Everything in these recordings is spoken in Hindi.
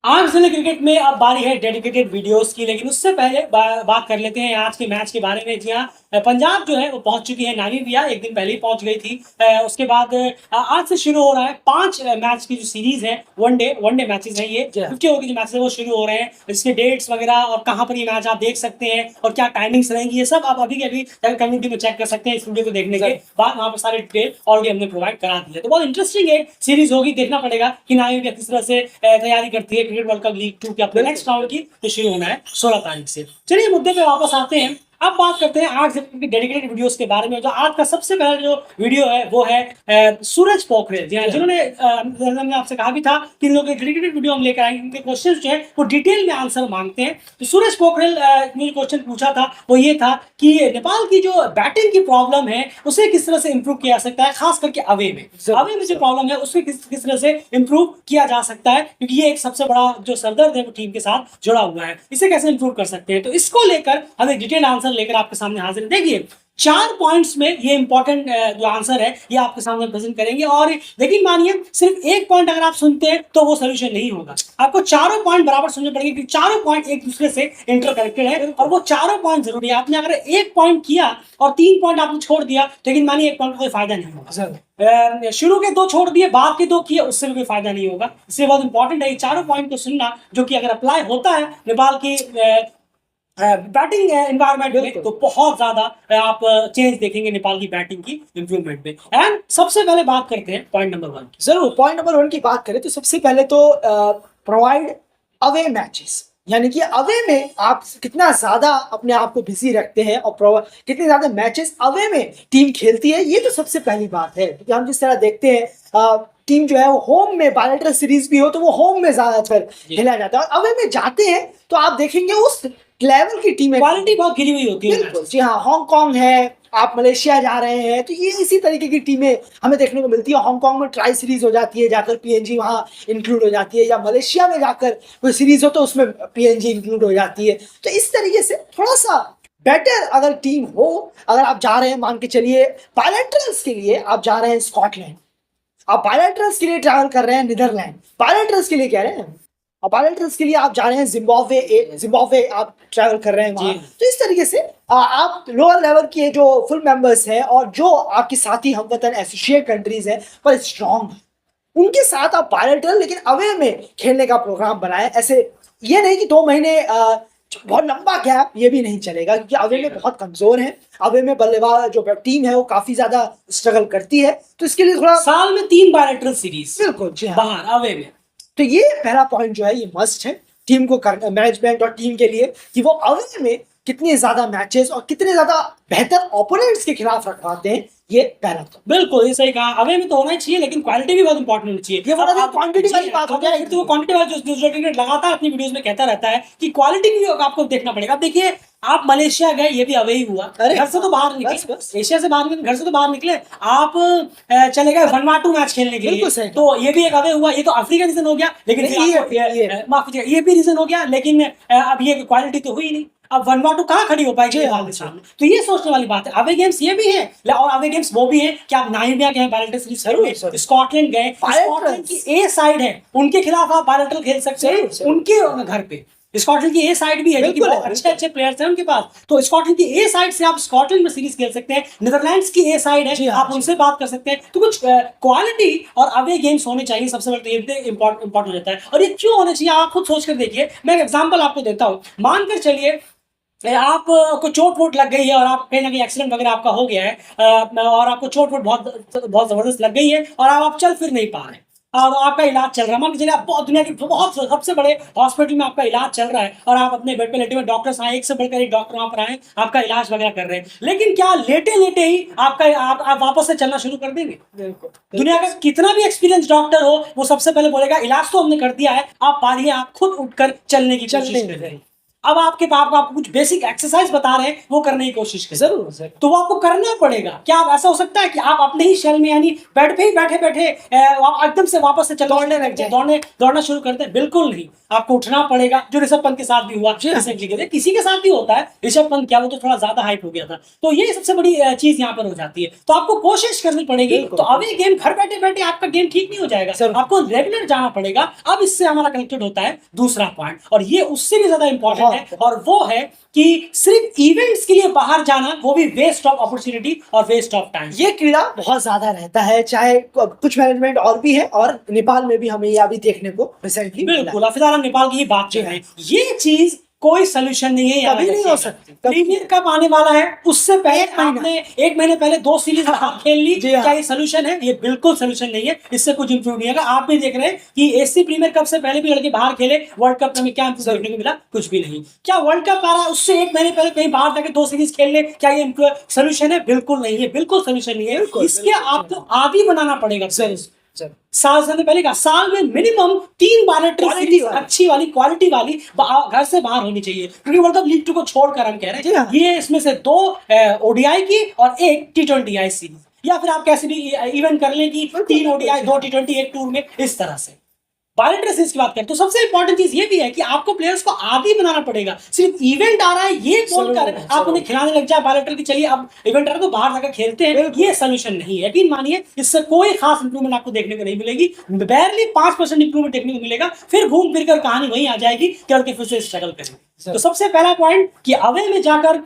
आज जिले क्रिकेट में अब बारी है डेडिकेटेड वीडियोस की, लेकिन उससे पहले बात कर लेते हैं आज के मैच के बारे में। जी हाँ, पंजाब जो है वो पहुंच चुकी है नामीबिया, एक दिन पहले ही पहुंच गई थी। उसके बाद आज से शुरू हो रहा है 5 मैच की जो सीरीज है, वनडे मैचेस हैं ये। 50 ओवर के जो मैचेस है वो शुरू हो रहे हैं। इसके डेट्स वगैरह और कहाँ पर ये मैच आप देख सकते हैं और क्या टाइमिंग्स रहेंगी, ये सब आप अभी के अभी कम्युनिटी में चेक कर सकते हैं। इस वीडियो को देखने के बाद वहाँ पर सारे डिटेल ऑलरेडी हमने प्रोवाइड करा दी है। तो बहुत इंटरेस्टिंग एक सीरीज होगी, देखना पड़ेगा कि नामीबिया किस तरह से तैयारी करती है क्रिकेट वर्ल्ड कप लीग 2 के अपने नेक्स्ट राउंड की, तो शुरू होना है 16 तारीख से। चलिए मुद्दे पे वापस आते हैं। अब बात करते हैं आज की डेडिकेटेड वीडियोस के बारे में। जो आज का सबसे पहला जो वीडियो है वो है सूरज पोखरेल, जिन्होंने हमने आपसे कहा भी था कि इन लोगों के डेडिकेटेड वीडियो हम लेकर आएंगे, उनके क्वेश्चंस जो है वो डिटेल में आंसर मांगते हैं। तो सूरज पोखरेल ने क्वेश्चन पूछा था वो ये था कि नेपाल की जो बैटिंग की प्रॉब्लम है उसे किस तरह से इंप्रूव किया जा सकता है, खास करके अवे में जो प्रॉब्लम है उसको किस तरह से इंप्रूव किया जा सकता है, क्योंकि ये एक सबसे बड़ा जो सरदर्द है वो टीम के साथ जुड़ा हुआ है। इसे कैसे इंप्रूव कर सकते हैं, तो इसको लेकर हम एक डिटेल आंसर लेकर आपके सामने हाजिर हैं। देखिए 4 पॉइंट्स में ये इंपॉर्टेंट जो आंसर है ये आपके सामने प्रेजेंट करेंगे, और लेकिन मानिए सिर्फ एक पॉइंट अगर आप सुनते हैं तो वो सोल्यूशन नहीं होगा। आपको चारों पॉइंट बराबर सुनने पड़ेंगे, क्योंकि चारों पॉइंट एक दूसरे से इंटरकनेक्टेड है और वो चारों पॉइंट जरूरी है। आपने अगर एक पॉइंट किया और 3 पॉइंट आपने छोड़ दिया, लेकिन मानिए एक पॉइंट का कोई फायदा नहीं होगा। शुरू के 2 छोड़ दिए, बाद के 2 किए, उससे भी कोई फायदा नहीं होगा। इसलिए बहुत इंपॉर्टेंट है ये चारों पॉइंट को सुनना, जो कि अगर अप्लाई होता है नेपाल की बैटिंग एनवायरनमेंट में तो बहुत ज्यादा आप चेंज देखेंगे नेपाल की बैटिंग की इंप्रूवमेंट में। एंड सबसे पहले बात करते हैं पॉइंट नंबर 1 की। जरूर, पॉइंट नंबर 1 की बात करें तो सबसे पहले तो प्रोवाइड अवे मैचेस, यानी कि अवे में आप कितना ज्यादा अपने आप को बिजी रखते हैं और कितने ज्यादा मैचेस अवे में टीम खेलती है, ये तो सबसे पहली बात है। क्योंकि हम जिस तरह देखते हैं टीम जो है वो होम में बायलैटरल सीरीज भी हो तो वो होम में ज्यादातर खेला जाता है, और अवे में जाते हैं तो आप देखेंगे उस लेवल की टीम क्वालिटी बहुत गिरी हुई होती है। बिल्कुल जी हाँ, हांगकांग है, आप मलेशिया जा रहे हैं तो ये इसी तरीके की टीमें हमें देखने को मिलती है। हांगकांग में ट्राई सीरीज हो जाती है, जाकर पीएनजी वहाँ इंक्लूड हो जाती है, या मलेशिया में जाकर कोई सीरीज हो तो उसमें पीएनजी इंक्लूड हो जाती है। तो इस तरीके से थोड़ा सा बेटर अगर टीम हो, अगर आप जा रहे हैं मान के चलिए बायलैटरल्स के लिए, आप जा रहे हैं स्कॉटलैंड, आप बायलैटरल्स के लिए ट्रैवल कर रहे हैं नीदरलैंड, बायलैटरल्स के लिए कह रहे हैं, और बायलैटरल्स के लिए आप जा रहे हैं जिम्बाब्वे आप ट्रैवल कर रहे हैं वहाँ। तो इस तरीके से आप लोअर लेवल के जो फुल मेंबर्स हैं और जो आपके साथी हमवतन एसोसिएट कंट्रीज हैं पर स्ट्रॉन्ग हैं, उनके साथ आप बायलैटरल लेकिन अवे में खेलने का प्रोग्राम बनाएं। ऐसे ये नहीं कि 2 महीने बहुत लंबा गैप, ये भी नहीं चलेगा, क्योंकि अवे में बहुत कमजोर है। अवे में बल्लेबाज जो टीम है वो काफी ज्यादा स्ट्रगल करती है, तो इसके लिए थोड़ा साल में 3 बायलैटरल सीरीज बिल्कुल जी हाँ बाहर अवे में। तो ये पहला पॉइंट जो है ये मस्ट है टीम को करना, मैनेजमेंट और टीम के लिए, कि वो अवे में कितने ज्यादा मैचेस और कितने ज्यादा बेहतर ओपोनेंट्स के खिलाफ रखवाते हैं, ये पहला तो बिल्कुल ये सही कहा। अवे में तो होना ही चाहिए, लेकिन क्वालिटी भी बहुत इंपॉर्टेंट होनी चाहिए। ये वाला क्वांटिटी वाली बात हो गया, तो क्वांटिटी वाला जो क्रिकेट लगातार अपनी वीडियोस में कहता रहता है कि क्वालिटी भी आपको देखना पड़ेगा। अब देखिए आप मलेशिया गए, ये भी अवे ही हुआ, घर से तो बाहर निकले, एशिया से बाहर निकले, घर से तो बाहर निकले, आप चले गए वनवाटू मैच खेलने के लिए, तो ये भी एक अवे हुआ। ये तो अफ्रीका रीजन हो गया, लेकिन माफ कीजिएगा ये भी रीजन हो गया, लेकिन अब ये क्वालिटी तो हुई नहीं। अब वनवाटू कहाँ खड़ी हो पाएगी नेपाल के सामने, तो ये सोचने वाली बात है। अवे गेम्स ये भी है, और अवे गेम्स वो भी है कि आप नामीबिया गए बायलैटरल सीरीज, स्कॉटलैंड गए, स्कॉटलैंड की ए साइड है, उनके खिलाफ आप बायलैटरल खेल सकते हैं, उनके घर पे स्कॉटलैंड की ए साइड भी है, क्योंकि बहुत अच्छे प्लेयर्स हैं उनके पास। तो स्कॉटलैंड की ए साइड से आप स्कॉटलैंड में सीरीज खेल सकते हैं, नीदरलैंड्स की ए साइड है, आप उनसे बात कर सकते हैं। तो कुछ क्वालिटी और अवे गेम्स होने चाहिए, सबसे बड़ा तो ये इंपॉर्टेंट हो जाता है। और ये क्यों होना चाहिए आप खुद सोच कर देखिए। मैं एक एग्जाम्पल आपको देता हूँ। मानकर चलिए आप को चोट वोट लग गई है और आप कहीं ना कहीं एक्सीडेंट वगैरह आपका हो गया है, और आपको चोट वोट बहुत जबरदस्त लग गई है और आप चल फिर नहीं पा रहे, और आपका इलाज चल रहा है। मान के चलिए आप दुनिया के बहुत सबसे बड़े हॉस्पिटल में आपका इलाज चल रहा है और आप अपने बेड पे लेटे हुए, डॉक्टर्स आए, एक से बढ़कर एक डॉक्टर वहां पर आए, आपका इलाज वगैरह कर रहे हैं, लेकिन क्या लेटे लेटे ही आप वापस से चलना शुरू कर देंगे? दुनिया का कितना भी एक्सपीरियंस डॉक्टर हो, वो सबसे पहले बोलेगा इलाज तो हमने कर दिया है, आप पारिए, आप खुद उठकर चलने की कोशिश करें। अब आपके बाप आपको कुछ बेसिक एक्सरसाइज बता रहे हैं, वो करने की कोशिश करें। जरूर सर। तो वो आपको करना पड़ेगा। क्या आप ऐसा हो सकता है कि आप अपने ही शेल में यानी बेड पे ही बैठे बैठे आप एकदम से वापस से दौड़ने लग जाए, दौड़ना शुरू करते हैं? बिल्कुल नहीं, आपको उठना पड़ेगा, जो ऋषभ पंत के साथ भी हुआ, किसी के साथ भी होता है। ऋषभ पंत क्या, वो तो थोड़ा ज्यादा हाइप हो गया था। तो ये सबसे बड़ी चीज यहाँ पर हो जाती है। तो आपको कोशिश करनी पड़ेगी। तो अवे गेम घर बैठे बैठे आपका गेम ठीक नहीं हो जाएगा, आपको रेगुलर जाना पड़ेगा। अब इससे हमारा कनेक्टेड होता है दूसरा पॉइंट, और ये उससे भी ज्यादा इंपॉर्टेंट है, और वो है कि सिर्फ इवेंट्स के लिए बाहर जाना, वो भी वेस्ट ऑफ अपॉर्चुनिटी और वेस्ट ऑफ टाइम। ये कीड़ा बहुत ज्यादा रहता है, चाहे कुछ मैनेजमेंट और भी है, और नेपाल में भी हमें ये अभी देखने को रिसेंटली बिल्कुल। फिलहाल हम नेपाल की ही बात कर रहे हैं। ये चीज कोई सोल्यूशन नहीं है, कभी नहीं हो सकती। प्रीमियर कब आने वाला है, उससे पहले आपने एक महीने पहले 2 सीरीज खेल ली, क्या ये सोल्यूशन है? ये बिल्कुल सोल्यूशन नहीं है, इससे कुछ इंप्रूव नहीं होगा। आप भी देख रहे हैं कि एससी प्रीमियर कप से पहले भी लड़के बाहर खेले, वर्ल्ड कप में क्या इंप्रूव देखने को मिला? कुछ भी नहीं। क्या वर्ल्ड कप आ रहा है, उससे एक महीने पहले कहीं बाहर जाके 2 सीरीज खेल ले, क्या ये सोल्यूशन है? बिल्कुल नहीं है, बिल्कुल सोल्यूशन नहीं है। इसके आपको आदी बनाना पड़ेगा। साल से पहले का साल में मिनिमम 3 बार अच्छी वाली क्वालिटी वाली घर से बाहर होनी चाहिए, क्योंकि वर्ल्ड कप लीग 2 को छोड़कर हम कह रहे हैं ये इसमें से 2 ओडीआई की और 1 T20I सीरीज, या फिर आप कैसे भी इवेंट कर लें कि 3 ओडीआई 2 T20 एक टूर में, इस तरह से बायोलेटरी सीरीज की बात करें। तो सबसे इंपॉर्टेंट चीज ये भी है कि आपको प्लेयर्स को आदी बनाना पड़ेगा। सिर्फ इवेंट आ रहा है ये बोलकर आप उन्हें खिलाने लग जाए बायोलेटरी की, चलिए अब इवेंट आ रहा है तो बाहर जाकर खेलते हैं, ये सोल्यूशन नहीं है। यकीन मानिए इससे कोई खास इंप्रूवमेंट आपको देखने को नहीं मिलेगी, बैरली 5% इंप्रूवमेंट देखने को मिलेगा। फिर घूम फिर कर कहानी वही आ जाएगी कि लड़के फिर से स्ट्रगल करेंगे। तो सबसे पहला पॉइंट कि अवे में जाकर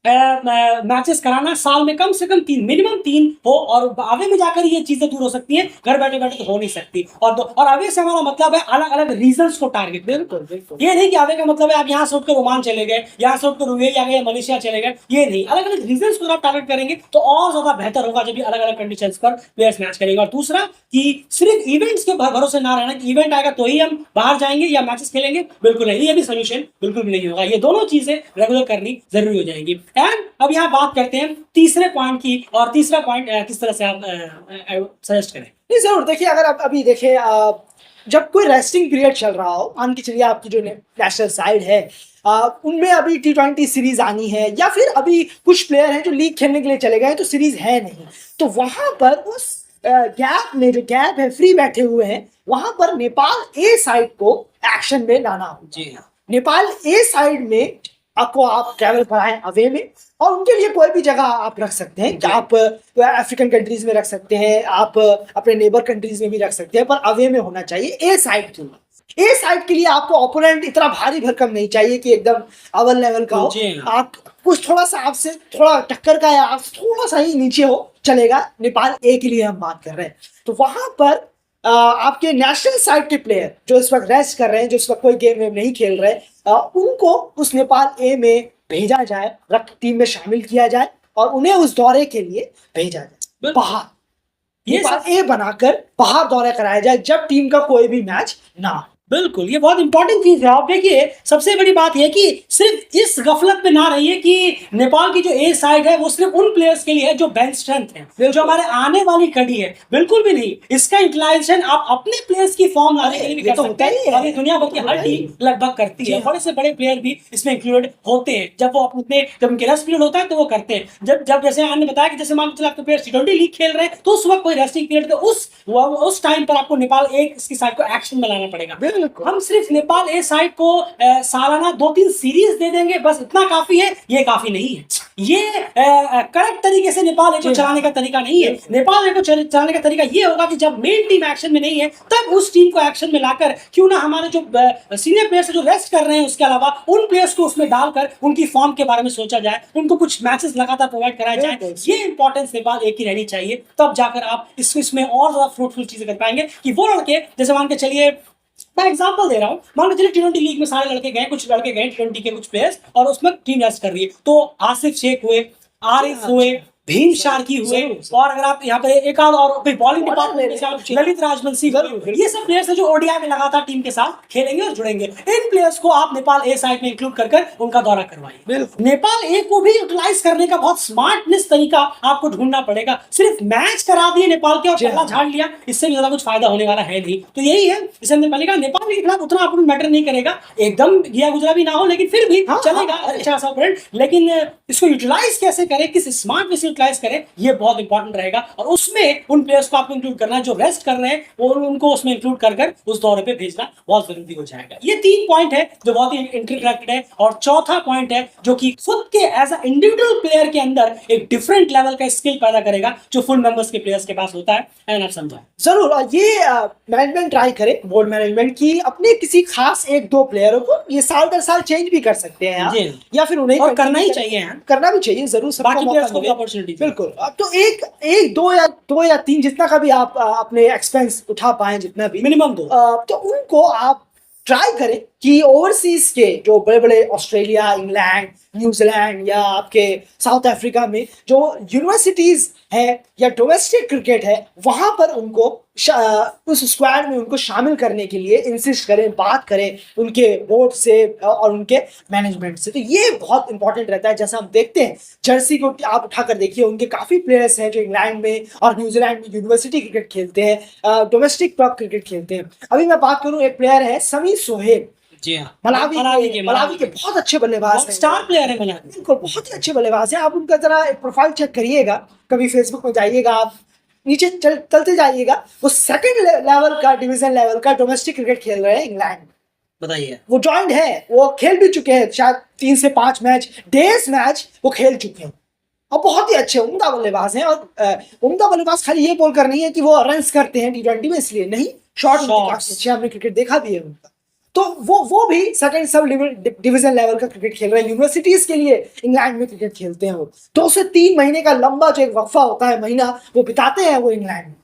मैचेस कराना, साल में कम से कम 3, मिनिमम 3 हो, और अवे में जाकर ये चीजें दूर हो सकती हैं, घर बैठे बैठे तो हो नहीं सकती। और अवे से हमारा मतलब है अलग अलग रीजंस को टारगेट। बिल्कुल ये नहीं कि अवे का मतलब है आप यहाँ से उठकर ओमान चले गए, यहाँ से उठकर रुवेल आ गए, मलेशिया चले गए, ये नहीं। अलग अलग रीजंस को आप टारगेट करेंगे तो और ज्यादा बेहतर होगा, जब भी अलग अलग कंडीशंस पर प्लेयर्स मैच करेंगे। और दूसरा कि सिर्फ इवेंट्स के भरोसे ना रहना कि इवेंट आएगा तो ही हम बाहर जाएंगे या मैचेस खेलेंगे, बिल्कुल नहीं, ये भी सोल्यूशन बिल्कुल भी नहीं होगा। ये दोनों चीजें रेगुलर करनी जरूरी हो जाएंगी। एंड अब यहाँ बात करते हैं तीसरे पॉइंट की, और तीसरा पॉइंट किस तरह से आप सजेस्ट करें? नहीं जरूर, देखिए अगर आप अभी देखें, जब कोई रेस्टिंग पीरियड चल रहा हो, मान के चलिए आपकी जो नेशनल साइड है उनमें अभी T20 सीरीज आनी है, या फिर अभी कुछ प्लेयर हैं जो लीग खेलने के लिए चले गए तो सीरीज है नहीं, तो वहां पर उस गैप में, जो गैप है, फ्री बैठे हुए हैं, वहां पर नेपाल ए साइड को एक्शन में लाना हो। जी हाँ, नेपाल ए साइड में आपको आप ट्रैवल कराएं अवे में, और उनके लिए कोई भी जगह आप रख सकते हैं, आप अफ्रीकन कंट्रीज में रख सकते हैं, आप अपने नेबर कंट्रीज में भी रख सकते हैं, पर अवे में होना चाहिए ए साइड के लिए। ए साइड के लिए आपको ओपोनेंट इतना भारी भरकम नहीं चाहिए कि एकदम अव्वल लेवल का हो, आप कुछ थोड़ा सा आपसे थोड़ा टक्कर का, या आप थोड़ा सा ही नीचे हो, चलेगा। नेपाल ए के लिए हम बात कर रहे हैं, तो वहां पर आपके नेशनल साइड के प्लेयर जो इस वक्त रेस्ट कर रहे हैं, जो इस वक्त कोई गेम वेम नहीं खेल रहे, उनको उस नेपाल ए में भेजा जाए, टीम में शामिल किया जाए, और उन्हें उस दौरे के लिए भेजा जाए बाहर। नेपाल ए बनाकर बाहर दौरे कराया जाए जब टीम का कोई भी मैच ना हो। बिल्कुल, ये बहुत इंपॉर्टेंट चीज है। आप देखिए सबसे बड़ी बात है कि सिर्फ इस गफलत में ना रहिए कि नेपाल की जो ए साइड है वो सिर्फ उन प्लेयर्स के लिए है जो बेंच स्ट्रेंथ है, जो हमारे आने वाली कड़ी है, बिल्कुल भी नहीं। इसका यूटिलाइजेशन आप अपने प्लेयर्स की फॉर्म लाने के लिए भी कर सकते हैं, और ये दुनिया भर की हर टीम लगभग करती है। बड़े से बड़े प्लेयर भी इसमें इंक्लूडेड होते हैं, जब वो अपने जब उनके रेस्ट पीरियड होता है तो वो करते हैं। जब जैसे आपने बताया कि जैसे मान के चलो आपके प्लेयर T20 लीग खेल रहे हैं, तो उस वक्त कोई रेस्टिंग पीरियड, उस टाइम पर आपको नेपाल ए इसकी साइड को एक्शन में लाना पड़ेगा। हम सिर्फ नेपाल ए साइड को सालाना 2-3 सीरीज दे देंगे, बस इतना काफी है, ये काफी नहीं है। ये करेक्ट तरीके से नेपाल ए को चलाने का तरीका नहीं है। नेपाल ए को चलाने का तरीका ये होगा कि जब मेन टीम एक्शन में नहीं है, तब उस टीम को एक्शन में लाकर, क्यों ना हमारे जो सीनियर प्लेयर्स जो रेस्ट कर रहे हैं उसके अलावा उन प्लेयर्स को उसमें डालकर उनकी फॉर्म के बारे में सोचा जाए, उनको कुछ मैचेस लगातार प्रोवाइड कराया जाए। ये इंपॉर्टेंस नेपाल ए की रहनी चाहिए, तब जाकर आप इसमें और ज्यादा फ्रूटफुल चीजें कर पाएंगे। कि वो लड़के, जैसे मान के चलिए, मैं एग्जांपल दे रहा हूँ, मान लो चलिए T20 लीग में सारे लड़के गए, कुछ लड़के गए T20 के कुछ प्लेयर्स, और उसमें टीम रेस्ट कर रही है, तो आसिफ शेख हुए, आरिफ हुए, भीम शार्की हुए, और अगर आप यहाँ पे एक आध और कोई बॉलिंग डिपार्टमेंट में आप ललित राजवंशी हुए, ये सब प्लेयर्स हैं जो ओडीआई में लगातार टीम के साथ खेलेंगे और जुड़ेंगे। इन प्लेयर्स को आप नेपाल ए साइड में इंक्लूड कर उनका दौरा करवाइए। नेपाल ए को भी यूटिलाइज करने का बहुत स्मार्टनेस तरीका आपको ढूंढना पड़ेगा। सिर्फ मैच करा दिए नेपाल के और पल्ला झाड़ लिया, इससे भी ज्यादा कुछ फायदा होने वाला है नहीं। तो यही है, इसे मैंने कहा नेपाल के खिलाफ उतना आपको मैटर नहीं करेगा, एकदम गिया गुजरा भी ना हो, लेकिन फिर भी चलेगा अच्छा खासा ओपोनेंट। लेकिन इसको यूटिलाइज कैसे करें, किस स्मार्ट वे से यूटिलाइज करें, ये बहुत इंपॉर्टेंट रहेगा। और उसमें उन प्लेयर्स को आपको इंक्लूड करना है जो रेस्ट कर रहे हैं, और उनको उसमें इंक्लूड कर उस दौरे पे भेजना बहुत जरूरी हो जाएगा। ये 3 पॉइंट है जो बहुत ही इंटरकनेक्टेड है। और चौथा पॉइंट है जो कि खुद के एज अ इंडिविजुअल प्लेयर के अंदर एक डिफरेंट लेवल का स्किल पैदा करेगा जो फुल मेंबर्स के प्लेयर्स के पास होता है। एंड आप समझा जरूर। और ये मैनेजमेंट ट्राई करे, बोर्ड मैनेजमेंट की अपने किसी खास 1-2 प्लेयरों को ये साल दर साल चेंज भी कर सकते हैं आप, या फिर उन्हें और करना ही चाहिए, करना भी चाहिए जरूर, बाकी प्लेयर्स को भी अपॉर्चुनिटी। बिल्कुल। अब तो एक दो या तीन जितना का भी आप अपने एक्सपेंस उठा पाए, जितना भी मिनिमम 2, तो उनको आप ट्राई करें कि ओवरसीज के जो बड़े बड़े ऑस्ट्रेलिया, इंग्लैंड, न्यूजीलैंड या आपके साउथ अफ्रीका में जो यूनिवर्सिटीज है या डोमेस्टिक क्रिकेट है, वहां पर उनको उस स्क्वाड में उनको शामिल करने के लिए इंसिस्ट करें, बात करें उनके बोर्ड से और उनके मैनेजमेंट से। तो ये बहुत इंपॉर्टेंट रहता है। जैसा हम देखते हैं जर्सी को आप उठाकर देखिए, उनके काफ़ी प्लेयर्स हैं जो इंग्लैंड में और न्यूजीलैंड में यूनिवर्सिटी क्रिकेट खेलते हैं, डोमेस्टिक क्लब क्रिकेट खेलते हैं। अभी मैं बात करूँ, एक प्लेयर है समी सोहेल, जी हाँ, मलावी के बहुत अच्छे बल्लेबाज हैं, स्टार प्लेयर है मलावी, बिल्कुल बहुत ही अच्छे बल्लेबाज हैं। आप उनका जरा एक प्रोफाइल चेक करिएगा, कभी फेसबुक में जाइएगा, आप नीचे चलते जाइएगा, वो सेकंड लेवल का, डिवीजन लेवल का डोमेस्टिक क्रिकेट खेल रहे हैं इंग्लैंड। बताइए, वो जॉइंट है, वो खेल भी चुके हैं शायद 3 से 5 मैच, डेज मैच वो खेल चुके हैं और बहुत ही अच्छे उम्दा बल्लेबाज हैं। और उम्दा बल्लेबाज खाली ये बोलकर नहीं है कि वो रन्स करते हैं T20 में, इसलिए नहीं, शॉट अच्छे, हमने क्रिकेट देखा भी है उनका। तो वो भी सेकंड सब डिवीजन लेवल का क्रिकेट खेल रहे हैं, यूनिवर्सिटीज के लिए इंग्लैंड में क्रिकेट खेलते हैं। वो 2 से 3 महीने का लंबा जो एक वक्फा होता है, महीना, वो बिताते हैं वो इंग्लैंड में।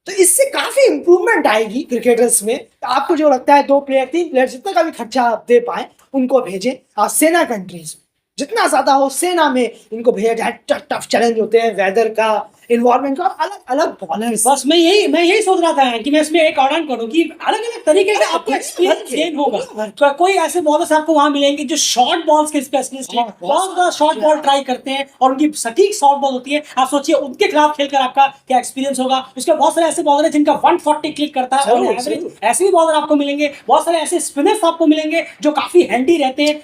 तो इससे काफी इंप्रूवमेंट आएगी क्रिकेटर्स में। आपको जो लगता है 2 प्लेयर 3 प्लेयर जितना का भी खर्चा आप दे पाए उनको भेजें। सेना कंट्रीज जितना ज्यादा हो, सेना में इनको भेजा जाए। टफ चैलेंज होते हैं, वेदर का, इन्वायरमेंट का, अलग अलग बॉलर्स। बस मैं यही सोच रहा था कि मैं इसमें एक ऑर्डर करूं कि अलग अलग तरीके का आपको एक्सपीरियंस गेन होगा। तो कोई ऐसे बॉलर्स आपको वहां मिलेंगे जो शॉर्ट बॉल्स के स्पेशलिस्ट हैं, बहुत ज्यादा शॉर्ट बॉल ट्राई करते हैं और उनकी सटीक शॉर्ट बॉल होती है। आप सोचिए उनके खिलाफ खेलकर आपका क्या एक्सपीरियंस होगा। उसके बहुत सारे ऐसे बॉलर हैं जिनका 140 क्लिक करता है और एवरेज, ऐसे भी बॉलर आपको मिलेंगे। बहुत सारे ऐसे स्पिनर्स आपको मिलेंगे जो काफी हैंडी रहते हैं,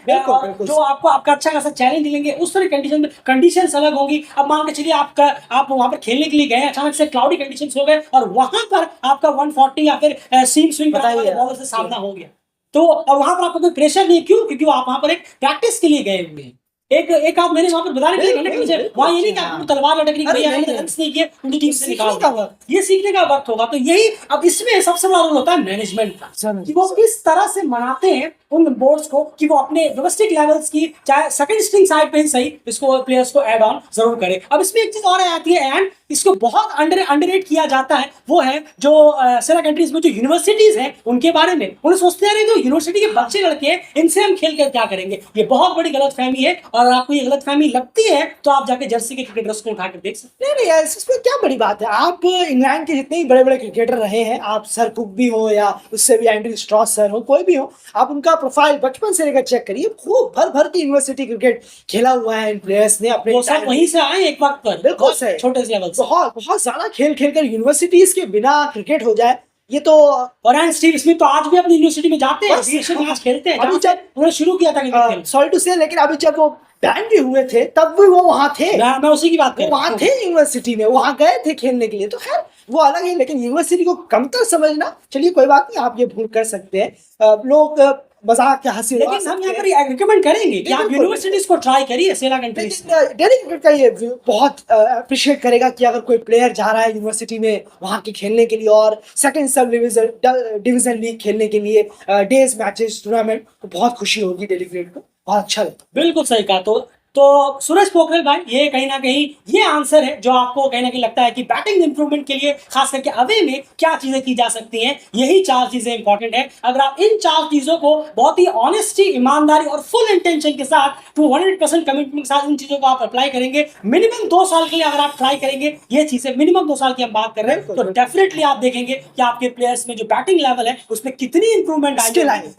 जो आपको आपका अच्छा खासा चैलेंज देंगे। उस तरह कंडीशंस अलग होंगी। अब मान के चलिए आप वहां पर खेलने के लिए गए, अचानक से क्लाउडी कंडीशंस हो गए और वहां पर आपका 140 या फिर सीम स्विंग बॉलर से सामना हो गया, तो और वहां पर आपको कोई प्रेशर नहीं, क्यों? क्योंकि आप वहां पर एक प्रैक्टिस के लिए गए हुए हैं। एक आप मैंने वहां पर बताने के लिए वहां ये नहीं कि आपको तलवार लटकनी भैया रन्स नहीं किए उनकी टीम से निकाल दिया, ये सीखने का वक्त होगा। तो यही अब इसमें सबसे बड़ा रोल होता है मैनेजमेंट का, कि वो किस तरह से मनाते हैं उन बोर्ड्स को कि वो अपने डोमेस्टिक लेवल्स की चाहे सेकंड स्ट्रिंग साइड पे ही सही इसको प्लेयर्स को ऐड ऑन जरूर करे। अब इसमें एक चीज और आती है एंड इसको बहुत अंडररेट किया जाता है, वो है जो सेना कंट्रीज में जो यूनिवर्सिटीज हैं उनके बारे में। उन्हें सोचते हैं जो यूनिवर्सिटी के बच्चे लड़के इनसे हम खेल कर क्या करेंगे। ये बहुत बड़ी गलतफहमी है और आपको ये गलतफहमी लगती है तो आप जाके जर्सी के क्रिकेटर्स को उठाकर देख सकते हैं। नहीं, इसमें क्या बड़ी बात है। आप इंग्लैंड के जितने ही बड़े बड़े क्रिकेटर रहे हैं, आप सर कुक भी हो या उससे भी एंड्रयू स्ट्रॉस सर हो, कोई भी हो, आप उनका प्रोफाइल बचपन से लेकर चेक करिए। खूब भर की यूनिवर्सिटी क्रिकेट खेला हुआ है इन प्लेयर्स ने अपने, सब वहीं से आए एक वक्त पर, बिल्कुल सही, छोटे से लेवल से बहुत ज्यादा खेल कर यूनिवर्सिटीज के बिना क्रिकेट हो जाए, ये तो। और स्टीव स्मिथ तो आज भी अपनी यूनिवर्सिटी में जाते हैं, मैच खेलते हैं। अभी जब उन्होंने शुरू किया था, सॉरी टू से, लेकिन अभी जब वो बैन भी हुए थे तब भी वो वहां थे। मैं उसी की बात कर रहा हूं, वहां थे यूनिवर्सिटी में, वहां गए थे खेलने के लिए। तो खैर वो अलग है, लेकिन यूनिवर्सिटी को कमतर समझना, चलिए कोई बात नहीं, आप ये भूल कर सकते हैं। लोग मजाक या हंसी, लेकिन हम यहाँ पर रिकमेंड करेंगे कि आप यूनिवर्सिटीज को ट्राई करिए। सेना कंट्रीज डेली क्रिकेट का ये बहुत अप्रिशिएट करेगा कि अगर कोई प्लेयर जा रहा है यूनिवर्सिटी में वहां के खेलने के लिए और सेकंड सब डिवीजन लीग खेलने के लिए, डेज मैचेस टूर्नामेंट, तो बहुत खुशी होगी डेली क्रिकेट को, बहुत अच्छा लगता है। बिल्कुल सही कहा। तो तो सूरज पोखरेल भाई, ये कहीं ना कहीं ये आंसर है जो आपको कहीं ना कहीं लगता है कि बैटिंग इंप्रूवमेंट के लिए खास करके अवे में क्या चीजें की जा सकती हैं। यही 4 चीजें इंपॉर्टेंट है। अगर आप इन 4 चीजों को बहुत ही ऑनेस्टी, ईमानदारी और फुल इंटेंशन के साथ 200% कमिटमेंट के साथ इन चीजों को आप अप्लाई करेंगे, मिनिमम 2 साल के लिए अगर आप ट्राई करेंगे ये चीजें, मिनिमम 2 साल की हम बात कर रहे हैं, तो डेफिनेटली आप देखेंगे कि आपके प्लेयर्स में जो बैटिंग लेवल है उसमें कितनी इंप्रूवमेंट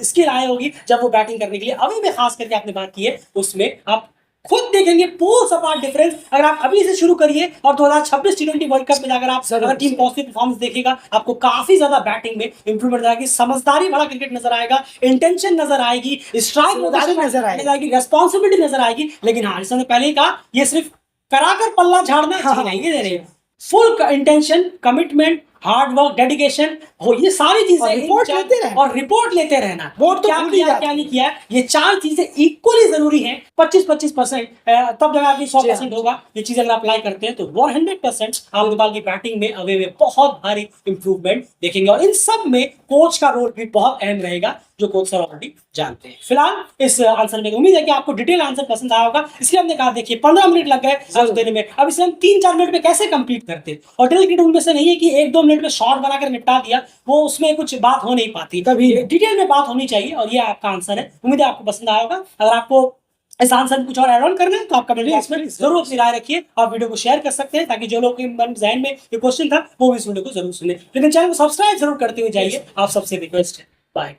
स्किल आई होगी जब वो बैटिंग करने के लिए अवे में खास करके आपने बात की है, उसमें आप खुद देखेंगे पोल्स अपार्ट डिफरेंस। अगर आप अभी से शुरू करिए और 2026 टी20 वर्ल्ड कप में जाकर आप अगर टीम पॉजिटिव परफॉर्मेंस देखेगा, आपको काफी ज्यादा बैटिंग में इंप्रूवमेंट आएगी, समझदारी भरा क्रिकेट नजर आएगा, इंटेंशन नजर आएगी, स्ट्राइक नजर आएगी, रेस्पॉन्सिबिलिटी नजर आएगी। लेकिन हाँ, जैसे पहले ही कहा, ये सिर्फ कराकर पल्ला झाड़ना नहीं दे रहे, full intention, commitment, hard work, dedication हो, ये सारी चीजें और रिपोर्ट लेते रहना। वोट तो क्या किया क्या नहीं किया, ये 4 चीजें इक्वली जरूरी हैं। 25-25% तब जब आपकी 100% होगा, ये चीजें अगर अप्लाई करते हैं तो 100% आप नेपाल की बैटिंग में अवे में बहुत भारी इंप्रूवमेंट देखेंगे। और इन सब में कोच का रोल भी बहुत अहम रहेगा, जो कोच सर ऑलरेडी जानते हैं। फिलहाल इस आंसर में उम्मीद है कि आपको डिटेल आंसर पसंद आया होगा, इसलिए हमने कहा देखिए 15 मिनट लग गए आंसर देने में, अब इसे हम 3-4 मिनट में कैसे कंप्लीट करते। और ड्रिल क्रिकेट उनमें से नहीं है कि 1-2 मिनट में शॉर्ट बनाकर निपटा दिया, वो उसमें कुछ बात हो नहीं पाती, तभी डिटेल में बात होनी चाहिए। और ये आपका आंसर है, उम्मीद है आपको पसंद आया होगा। अगर आपको इस आंसर में कुछ और ऐड ऑन करना है तो आप कमेंट बॉक्स में जरूर अपनी राय रखिए। आप वीडियो को शेयर कर सकते हैं ताकि जो लोग के मन ज़हन में ये क्वेश्चन था वो भी इस वीडियो को जरूर सुने। लेकिन चैनल को सब्सक्राइब जरूर करते हुए जाइए, आप सबसे रिक्वेस्ट है। बाय।